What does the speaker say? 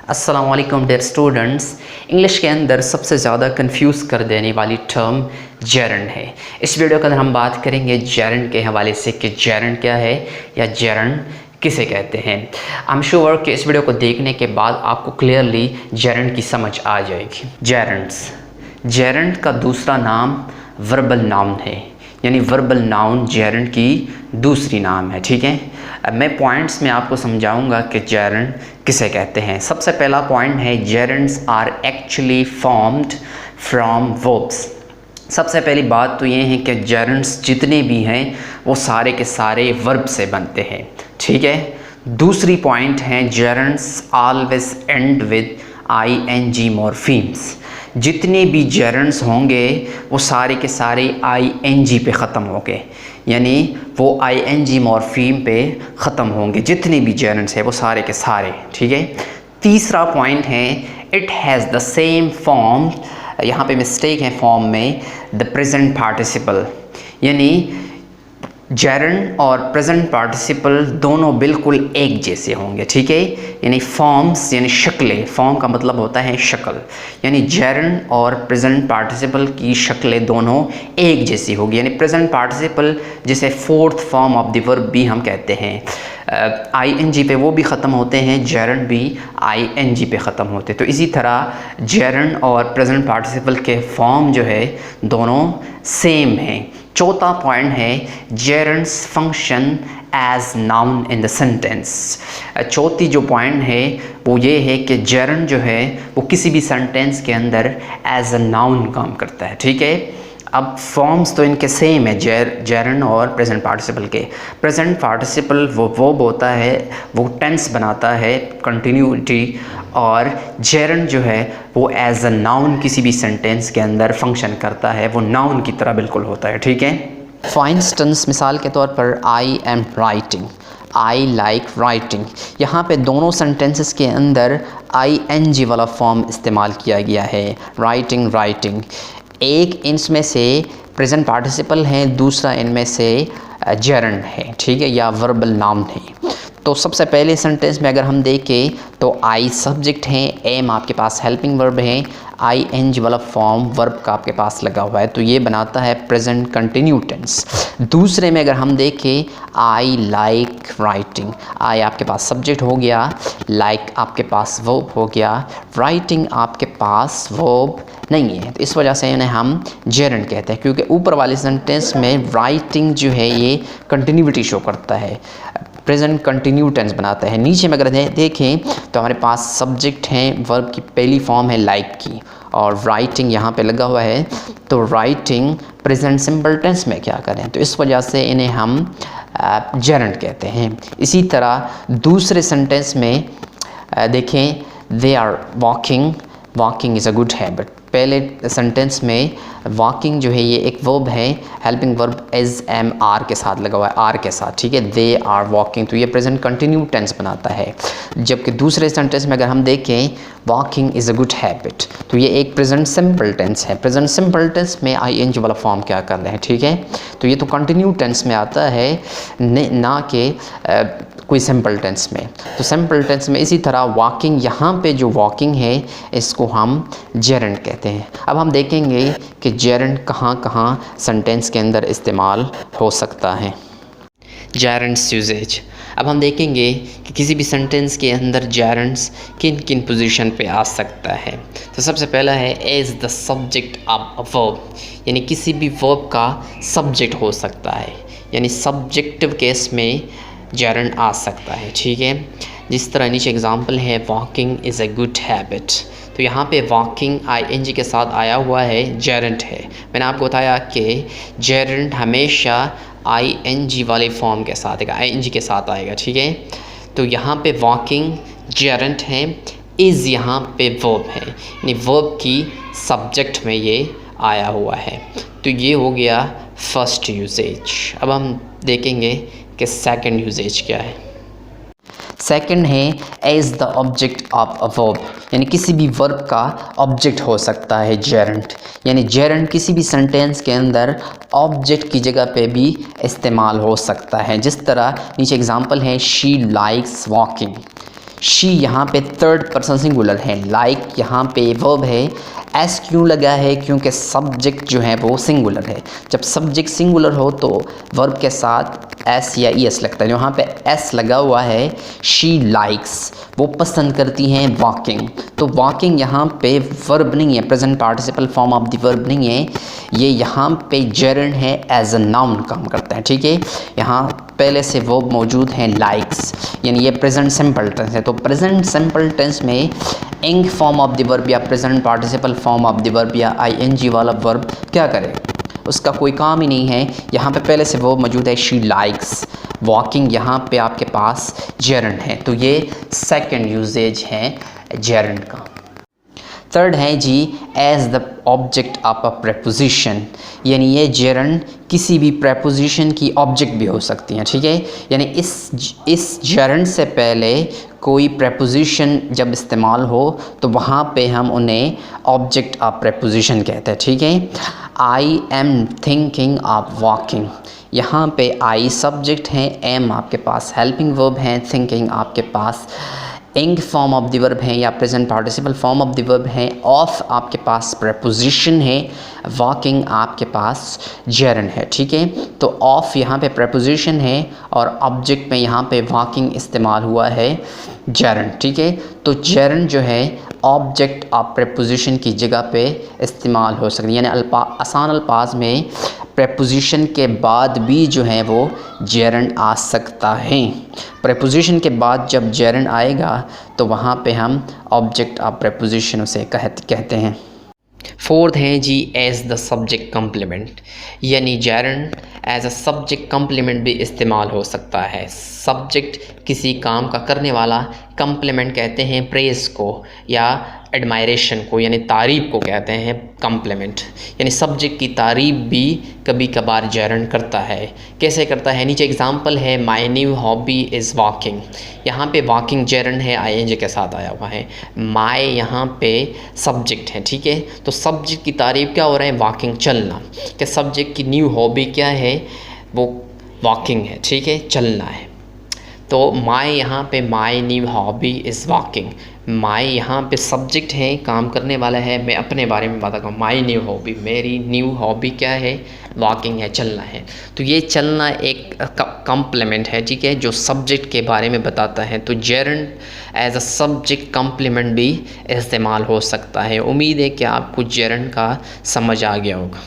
अस्सलाम वालेकुम dear students. English के अंदर सबसे ज़्यादा कंफ्यूज कर देने वाली टर्म जेरंड है। इस वीडियो के अंदर हम बात करेंगे जेरंड के हवाले से कि जेरंड क्या है या जेरंड किसे कहते हैं। आई एम श्योर कि इस वीडियो को देखने के बाद आपको क्लियरली जेरंड की समझ आ जाएगी। जेरंड का दूसरा नाम वर्बल नाउन है, यानी वर्बल नाउन जेरंड की दूसरी नाम है। ठीक है, अब मैं पॉइंट्स में आपको समझाऊंगा कि जेरंड किसे कहते हैं। सबसे पहला पॉइंट है gerunds are actually formed from verbs. सबसे पहली बात तो ये है कि जेरंड्स जितने भी हैं वो सारे के सारे वर्ब से बनते हैं। ठीक है, दूसरी पॉइंट है gerunds always end with ing morphemes. जितने भी जेरंड्स होंगे वो सारे के सारे ing पे ख़त्म होंगे, यानी वो ing मॉर्फीम पे ख़त्म होंगे। जितने भी जेरंड्स हैं वो सारे के सारे। ठीक है, तीसरा पॉइंट है it has the same form. यहाँ पे मिस्टेक है फॉर्म में, द प्रेजेंट पार्टिसिपल, यानी जेरंड और प्रेजेंट पार्टिसिपल दोनों बिल्कुल एक जैसे होंगे। ठीक है, यानी फॉर्म्स यानी शक्लें, फॉर्म का मतलब होता है शक्ल, यानी जेरंड और प्रेजेंट पार्टिसिपल की शक्लें दोनों एक जैसी होगी। यानी प्रेजेंट पार्टिसिपल जिसे fourth form of the verb भी हम कहते हैं, ing पे वो भी ख़त्म होते हैं, जेरंड भी ing पे ख़त्म होते हैं। तो इसी तरह जेरंड और प्रेजेंट पार्टिसिपल के फॉर्म जो है दोनों सेम हैं। चौथा पॉइंट है gerunds function as noun in the sentence. चौथी जो पॉइंट है वो ये है कि जेरंड जो है वो किसी भी सेंटेंस के अंदर एज अ नाउन काम करता है। ठीक है, अब फॉर्म्स तो इनके सेम है जेरंड और प्रेजेंट पार्टिसिपल के। प्रेजेंट पार्टिसिपल वो वर्ब होता है, वो टेंस बनाता है, कंटिन्यूटी, और जेरंड जो है वो एज अ नाउन किसी भी सेंटेंस के अंदर फंक्शन करता है, वो नाउन की तरह बिल्कुल होता है। ठीक है, फॉर इंस्टेंस मिसाल के तौर पर I am writing, I like writing, यहाँ पे दोनों सेंटेंसेस के अंदर ing वाला फॉर्म इस्तेमाल किया गया है, राइटिंग राइटिंग। एक इनमें से प्रेजेंट पार्टिसिपल है, दूसरा इनमें से जेरंड है। ठीक है, या वर्बल नाउन है। तो सबसे पहले सेंटेंस में अगर हम देखें तो आई सब्जेक्ट है, एम आपके पास हेल्पिंग वर्ब है, ing वाला फॉर्म वर्ब का आपके पास लगा हुआ है, तो ये बनाता है प्रेजेंट कंटिन्यू टेंस। दूसरे में अगर हम देखें आई लाइक राइटिंग, आई आपके पास सब्जेक्ट हो गया, लाइक आपके पास वर्ब हो गया, राइटिंग आपके पास वर्ब नहीं है, तो इस वजह से इन्हें हम जेरंड कहते हैं, क्योंकि ऊपर वाले सेंटेंस में राइटिंग जो है ये कंटिन्यूटी शो करता है, प्रेजेंट कंटिन्यू टेंस बनाता है। नीचे में अगर देखें तो हमारे पास सब्जेक्ट हैं, वर्ब की पहली फॉर्म है लाइक की, और राइटिंग यहाँ पे लगा हुआ है, तो राइटिंग प्रेजेंट सिंपल टेंस में क्या करें, तो इस वजह से इन्हें हम जेरंड कहते हैं। इसी तरह दूसरे सेंटेंस में देखें they are walking, walking is a good habit. पहले सेंटेंस में वॉकिंग जो है ये एक वर्ब है, helping verb as am are के साथ लगा हुआ है, आर के साथ। ठीक है, दे आर वॉकिंग, तो ये प्रेजेंट कंटिन्यू टेंस बनाता है। जबकि दूसरे सेंटेंस में अगर हम देखें walking is a good habit, तो ये एक प्रेजेंट सिंपल टेंस है। प्रेजेंट सिंपल टेंस में ing वाला फॉर्म क्या कर रहे हैं। ठीक है, तो ये तो कंटिन्यू टेंस में आता है, ना कि कोई सिंपल टेंस में। तो सिंपल टेंस में इसी तरह वॉकिंग, यहाँ पे जो वॉकिंग है इसको हम जेरंड कहते हैं। अब हम देखेंगे कि जेरंड कहाँ कहाँ सेंटेंस के अंदर इस्तेमाल हो सकता है। जेरंड्स यूजेज, अब हम देखेंगे कि किसी भी सेंटेंस के अंदर जेरंड्स किन किन पोजीशन पे आ सकता है। तो सबसे पहला है as the subject of a verb, यानी किसी भी वर्ब का सब्जेक्ट हो सकता है, यानी सब्जेक्टिव केस में जेरंड आ सकता है। ठीक है, जिस तरह नीचे एग्जांपल है walking is a good habit, तो यहाँ पे वॉकिंग ing के साथ आया हुआ है, जेरंड है। मैंने आपको बताया कि जेरंड हमेशा ing वाले फॉर्म के साथ आएगा, ing के साथ आएगा। ठीक है, तो यहाँ पे वॉकिंग जेरंड है, इज़ यहाँ पे वर्ब है, यानी वर्ब की सब्जेक्ट में ये आया हुआ है। तो ये हो गया फर्स्ट यूजेज। अब हम देखेंगे कि सेकंड यूजेज क्या है। सेकंड है as the object of a verb, यानी किसी भी वर्ब का ऑब्जेक्ट हो सकता है जेरंड, यानी जेरंड किसी भी सेंटेंस के अंदर ऑब्जेक्ट की जगह पे भी इस्तेमाल हो सकता है। जिस तरह नीचे एग्जांपल है शी लाइक्स वॉकिंग, शी यहाँ पे थर्ड पर्सन सिंगुलर है। लाइक यहाँ पे वर्ब है। एस क्यों लगा है? क्योंकि सब्जेक्ट जो है वो सिंगुलर है। जब सब्जेक्ट सिंगुलर हो तो वर्ब के साथ एस या ई एस लगता है। यहाँ पे एस लगा हुआ है। शी लाइक्स, वो पसंद करती हैं वॉकिंग। तो वॉकिंग यहाँ पे वर्ब नहीं है, present participle form of the verb नहीं है, ये यहाँ पे जेरंड है, एज अ नाउन काम करता है। ठीक है, यहाँ पहले से वर्ब मौजूद हैं लाइक्स, यानी ये प्रेजेंट सिंपल टेंस है। तो प्रेजेंट सिंपल टेंस में इंग फॉर्म ऑफ द वर्ब या present participle form of the verb या आईएनजी वाला वर्ब क्या करे, उसका कोई काम ही नहीं है। यहाँ पे पहले से वर्ब मौजूद है, शी लाइक्स वॉकिंग, यहाँ पे आपके पास जेरंड है। तो ये सेकंड यूजेज है जेरंड का। थर्ड है जी as the object of a preposition, यानी ये जेरंड किसी भी प्रेपोजिशन की ऑब्जेक्ट भी हो सकती हैं। ठीक है, यानी इस जेरंड से पहले कोई प्रेपोजिशन जब इस्तेमाल हो तो वहाँ पे हम उन्हें ऑब्जेक्ट ऑफ प्रेपोजिशन कहते हैं। ठीक है, I am thinking of walking, यहाँ पे आई सब्जेक्ट है, एम आपके पास हेल्पिंग वर्ब है, थिंकिंग आपके पास इंग फॉर्म ऑफ द वर्ब है या present participle form of the verb है, ऑफ आपके पास प्रेपोजिशन है, वॉकिंग आपके पास जेरंड है। ठीक है, तो ऑफ यहाँ पे प्रेपोजिशन है और ऑब्जेक्ट में यहाँ पे वॉकिंग इस्तेमाल हुआ है जेरंड। ठीक है, तो जेरंड जो है ऑब्जेक्ट ऑफ प्रेपोजिशन की जगह पे इस्तेमाल हो सकती है, यानी आसान अल्फाज में प्रेपोजिशन के बाद भी जो है वो जेरंड आ सकता है। प्रेपोजिशन के बाद जब जेरंड आएगा तो वहाँ पे हम ऑब्जेक्ट ऑफ प्रेपोजिशन उसे कहते हैं। फोर्थ है जी एज द सब्जेक्ट कम्प्लीमेंट, यानी gerund as a subject complement भी इस्तेमाल हो सकता है। सब्जेक्ट किसी काम का करने वाला, कम्प्लीमेंट कहते हैं प्रेज़ को या एडमायरेशन को, यानी तारीफ़ को कहते हैं कम्प्लीमेंट, यानी सब्जेक्ट की तारीफ़ भी कभी कभार जेरंड करता है। कैसे करता है? नीचे एग्जांपल है, my new hobby is walking, यहाँ पे वॉकिंग जेरंड है, आईएनजी के साथ आया हुआ है। माय यहाँ पे सब्जेक्ट है। ठीक है, तो सब्जेक्ट की तारीफ़ क्या हो रहा है? वॉकिंग, चलना। कि सब्जेक्ट की न्यू हॉबी क्या है? वो वॉकिंग है। ठीक है, चलना है। तो माय यहाँ पे my new hobby is walking, my यहाँ पे सब्जेक्ट है, काम करने वाला है। मैं अपने बारे में बता दूँ, माय न्यू हॉबी, मेरी न्यू हॉबी क्या है? वॉकिंग है, चलना है। तो ये चलना एक कम्प्लीमेंट है। ठीक है, जो सब्जेक्ट के बारे में बताता है। तो gerund as a subject complement भी इस्तेमाल हो सकता है। उम्मीद है कि आपको जेरंड का समझ आ गया होगा।